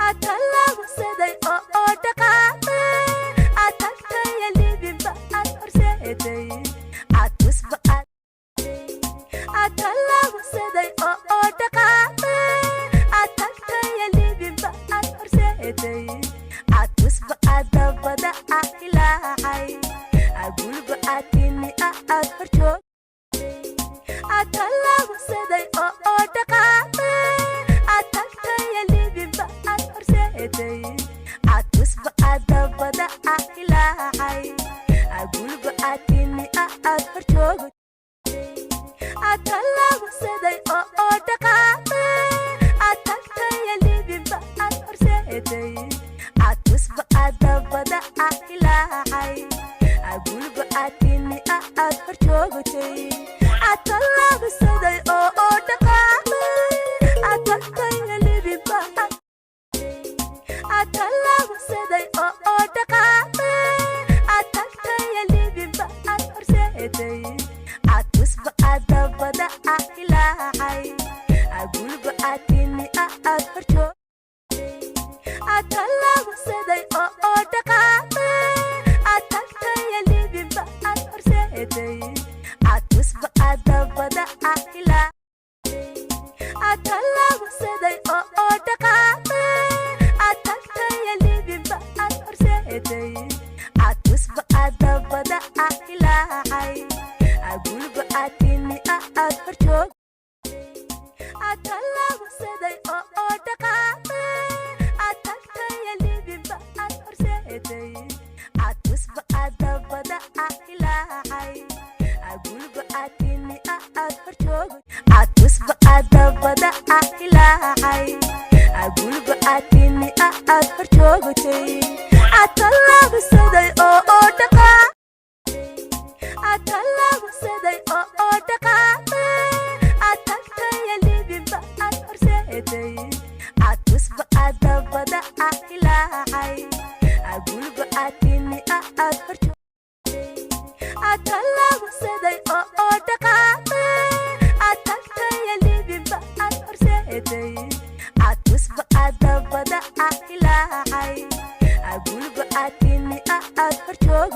atalaabsaday oo dhaqaaqay atagtaya libinba ad horseeday atusba atalaabsaday oo dhaqaaqay atagtaya libinba ad horseeday atusba adabada ilaacay agulba atini ad horjoog atalaabsaday oo dhaqaaqay atagtaya libinba ad horseeday atusba adabada ilaacay agulba atini ad horjoog atalaabsaday oo dhaqaaqay atagtaya libinba ad horseeday atusba adabada ilaacay agulba atini ad horjoogtay atalaabsaday oo dhaqaaqay atagtaya libinba atalaabsaday oo dhaqaaqay atagtaya libinba ad horseeday atusba adabada ilaacay agulba atini ad horjoog atalaabsaday oo dhaqaaqay atagtaya libinba ad horseeday atusba adabada ilaacay atalaabsaday oo dhaqaaqay atagtaya libinba ad horseeday atusba adabada ilaacay agulba atini ad horjoog atalaabsaday oo dhaqaaqay atagtaya libinba ad horseeday atusba adabada ilaacay agulba atini ad horjoog atusba adabada ilaacay agulba atini ad horjoogtay atalaabsaday oo dhaqaaqay atalaabsaday oo dhaqaaqay atagtaya libinba ad horseeday atusba adabada ilaacay agulba atini ad horjoog atalaabsaday oo dhaqaaqay atagtaya libinba ad horseeday atusba adabada ilaacay agulba atini ad horjoog